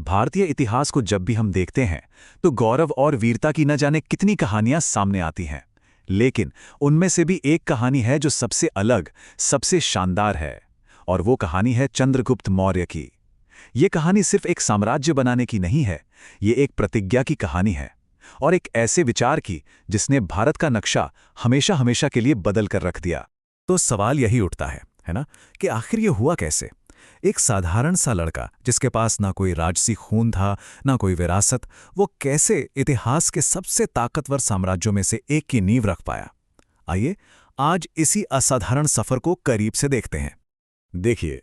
भारतीय इतिहास को जब भी हम देखते हैं तो गौरव और वीरता की न जाने कितनी कहानियां सामने आती हैं। लेकिन उनमें से भी एक कहानी है जो सबसे अलग, सबसे शानदार है। और वो कहानी है चंद्रगुप्त मौर्य की। ये कहानी सिर्फ एक साम्राज्य बनाने की नहीं है, ये एक प्रतिज्ञा की कहानी है। और एक ऐसे विचार की जिसने भारत का नक्शा हमेशा हमेशा के लिए बदल कर रख दिया। तो सवाल यही उठता है ना, कि आखिर ये हुआ कैसे? एक साधारण सा लड़का जिसके पास ना कोई राजसी खून था, ना कोई विरासत, वो कैसे इतिहास के सबसे ताकतवर साम्राज्यों में से एक की नींव रख पाया? आइए आज इसी असाधारण सफर को करीब से देखते हैं। देखिए,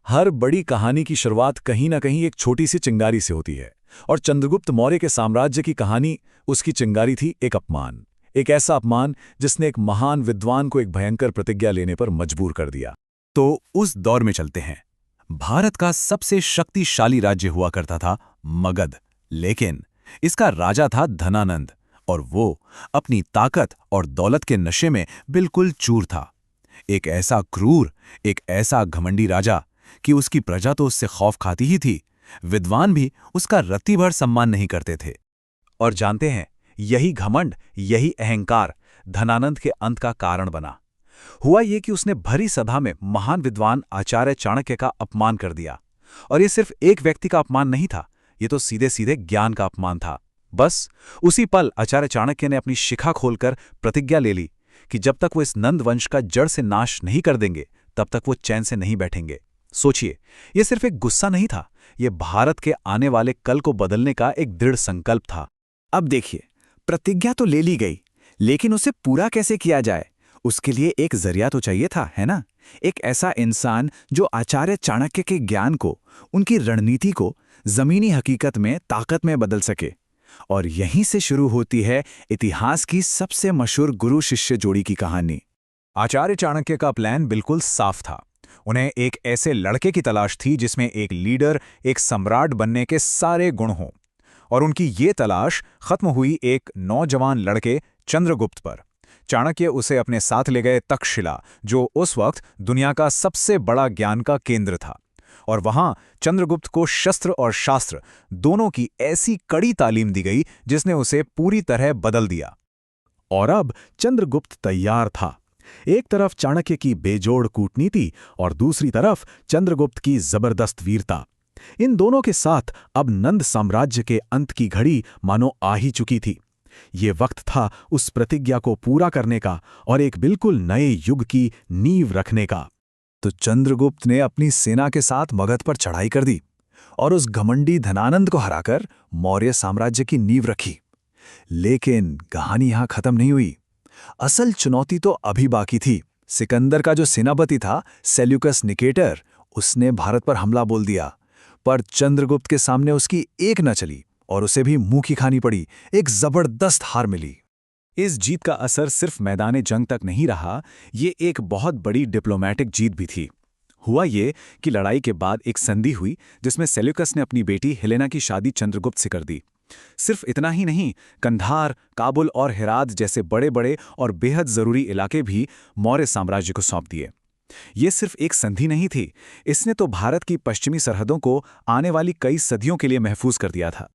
हर बड़ी कहानी की शुरुआत कहीं ना कहीं एक छोटी सी चिंगारी से होती है। और चंद्रगुप्त मौर्य के साम्राज्य की कहानी, उसकी चिंगारी थी एक अपमान। एक ऐसा अपमान जिसने एक महान विद्वान को एक भयंकर प्रतिज्ञा लेने पर मजबूर कर दिया। तो उस दौर में चलते हैं। भारत का सबसे शक्तिशाली राज्य हुआ करता था मगध, लेकिन इसका राजा था धनानंद, और वो अपनी ताकत और दौलत के नशे में बिल्कुल चूर था। एक ऐसा क्रूर, एक ऐसा घमंडी राजा कि उसकी प्रजा तो उससे खौफ खाती ही थी, विद्वान भी उसका रत्ती भर सम्मान नहीं करते थे। और जानते हैं, यही घमंड, यही अहंकार धनानंद के अंत का कारण बना। हुआ ये कि उसने भरी सभा में महान विद्वान आचार्य चाणक्य का अपमान कर दिया। और ये सिर्फ एक व्यक्ति का अपमान नहीं था, ये तो सीधे सीधे ज्ञान का अपमान था। बस उसी पल आचार्य चाणक्य ने अपनी शिखा खोलकर प्रतिज्ञा ले ली कि जब तक वो इस नंद वंश का जड़ से नाश नहीं कर देंगे, तब तक वो चैन से नहीं बैठेंगे। सोचिए, ये सिर्फ एक गुस्सा नहीं था, ये भारत के आने वाले कल को बदलने का एक दृढ़ संकल्प था। अब देखिए, प्रतिज्ञा तो ले ली गई, लेकिन उसे पूरा कैसे किया जाए? उसके लिए एक जरिया तो चाहिए था, है ना? एक ऐसा इंसान जो आचार्य चाणक्य के ज्ञान को, उनकी रणनीति को जमीनी हकीकत में ताकत में बदल सके। और यहीं से शुरू होती है इतिहास की सबसे मशहूर गुरु शिष्य जोड़ी की कहानी। आचार्य चाणक्य का प्लान बिल्कुल साफ था। उन्हें एक ऐसे लड़के की तलाश थी जिसमें एक लीडर, एक सम्राट बनने के सारे गुण हों। और उनकी ये तलाश खत्म हुई एक नौजवान लड़के चंद्रगुप्त पर। चाणक्य उसे अपने साथ ले गए तक्षशिला, जो उस वक्त दुनिया का सबसे बड़ा ज्ञान का केंद्र था। और वहां चंद्रगुप्त को शस्त्र और शास्त्र दोनों की ऐसी कड़ी तालीम दी गई जिसने उसे पूरी तरह बदल दिया। और अब चंद्रगुप्त तैयार था। एक तरफ चाणक्य की बेजोड़ कूटनीति और दूसरी तरफ चंद्रगुप्त की जबरदस्त वीरता। इन दोनों के साथ अब नंद साम्राज्य के अंत की घड़ी मानो आ ही चुकी थी। ये वक्त था उस प्रतिज्ञा को पूरा करने का और एक बिल्कुल नए युग की नींव रखने का। तो चंद्रगुप्त ने अपनी सेना के साथ मगध पर चढ़ाई कर दी और उस घमंडी धनानंद को हराकर मौर्य साम्राज्य की नींव रखी। लेकिन कहानी यहां खत्म नहीं हुई। असल चुनौती तो अभी बाकी थी। सिकंदर का जो सेनापति था, सेल्यूकस निकेटर, उसने भारत पर हमला बोल दिया। पर चंद्रगुप्त के सामने उसकी एक न चली और उसे भी मुंह की खानी पड़ी। एक जबरदस्त हार मिली। इस जीत का असर सिर्फ मैदान जंग तक नहीं रहा, ये एक बहुत बड़ी डिप्लोमैटिक जीत भी थी। हुआ ये कि लड़ाई के बाद एक संधि हुई जिसमें सेल्यूकस ने अपनी बेटी हेलेना की शादी चंद्रगुप्त से कर दी। सिर्फ इतना ही नहीं, कंधार, काबुल और हेरात जैसे बड़े बड़े और बेहद जरूरी इलाके भी मौर्य साम्राज्य को सौंप दिए। ये सिर्फ एक संधि नहीं थी, इसने तो भारत की पश्चिमी सरहदों को आने वाली कई सदियों के लिए महफूज कर दिया था।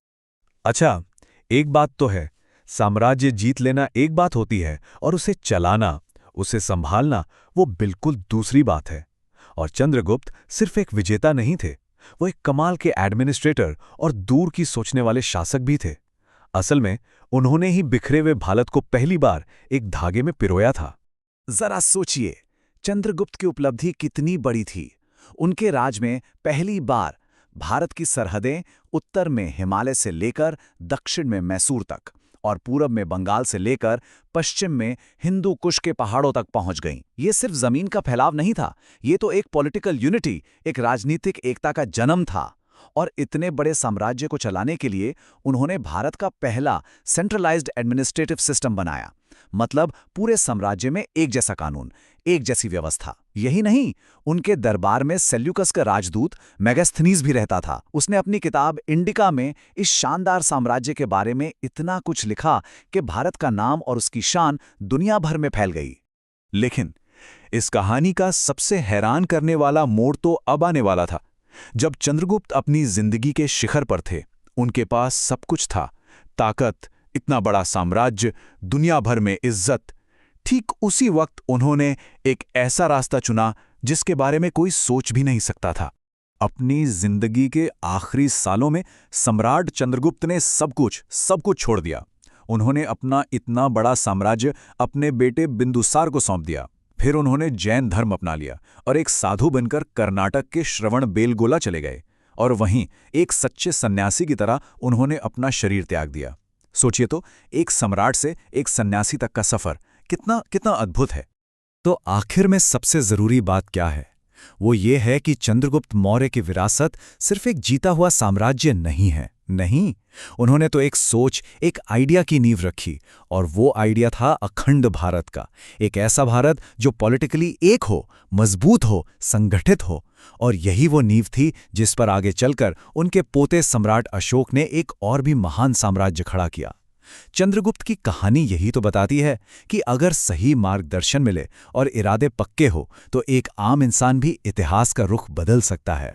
अच्छा, एक बात तो है, साम्राज्य जीत लेना एक बात होती है और उसे चलाना, उसे संभालना, वो बिल्कुल दूसरी बात है। और चंद्रगुप्त सिर्फ एक विजेता नहीं थे, वो एक कमाल के एडमिनिस्ट्रेटर और दूर की सोचने वाले शासक भी थे। असल में उन्होंने ही बिखरे हुए भारत को पहली बार एक धागे में पिरोया था। जरा सोचिए, चंद्रगुप्त की उपलब्धि कितनी बड़ी थी। उनके राज में पहली बार भारत की सरहदें उत्तर में हिमालय से लेकर दक्षिण में मैसूर तक और पूरब में बंगाल से लेकर पश्चिम में हिंदू कुश के पहाड़ों तक पहुंच गईं। ये सिर्फ जमीन का फैलाव नहीं था, ये तो एक पॉलिटिकल यूनिटी, एक राजनीतिक एकता का जन्म था। और इतने बड़े साम्राज्य को चलाने के लिए उन्होंने भारत का पहला सेंट्रलाइज्ड एडमिनिस्ट्रेटिव सिस्टम बनाया। मतलब पूरे साम्राज्य में एक जैसा कानून, एक जैसी व्यवस्था। यही नहीं, उनके दरबार में सेल्यूकस का राजदूत मेगास्थनीज भी रहता था। उसने अपनी किताब इंडिका में इस शानदार साम्राज्य के बारे में इतना कुछ लिखा कि भारत का नाम और उसकी शान दुनिया भर में फैल गई। लेकिन इस कहानी का सबसे हैरान करने वाला मोड़ तो अब आने वाला था। जब चंद्रगुप्त अपनी जिंदगी के शिखर पर थे, उनके पास सब कुछ था, ताकत, इतना बड़ा साम्राज्य, दुनिया भर में इज्जत। ठीक उसी वक्त उन्होंने एक ऐसा रास्ता चुना जिसके बारे में कोई सोच भी नहीं सकता था। अपनी जिंदगी के आखिरी सालों में सम्राट चंद्रगुप्त ने सब कुछ छोड़ दिया। उन्होंने अपना इतना बड़ा साम्राज्य अपने बेटे बिंदुसार को सौंप दिया। फिर उन्होंने जैन धर्म अपना लिया और एक साधु बनकर कर्नाटक के श्रवणबेलगोला चले गए। और वहीं एक सच्चे सन्यासी की तरह उन्होंने अपना शरीर त्याग दिया। सोचिए तो, एक सम्राट से एक सन्यासी तक का सफर कितना कितना अद्भुत है। तो आखिर में सबसे जरूरी बात क्या है? वो ये है कि चंद्रगुप्त मौर्य की विरासत सिर्फ एक जीता हुआ साम्राज्य नहीं है। नहीं, उन्होंने तो एक सोच, एक आइडिया की नींव रखी, और वो आइडिया था अखंड भारत का। एक ऐसा भारत जो पॉलिटिकली एक हो, मजबूत हो, संगठित हो। और यही वो नींव थी जिस पर आगे चलकर उनके पोते सम्राट अशोक ने एक और भी महान साम्राज्य खड़ा किया। चंद्रगुप्त की कहानी यही तो बताती है कि अगर सही मार्गदर्शन मिले और इरादे पक्के हो तो एक आम इंसान भी इतिहास का रुख बदल सकता है।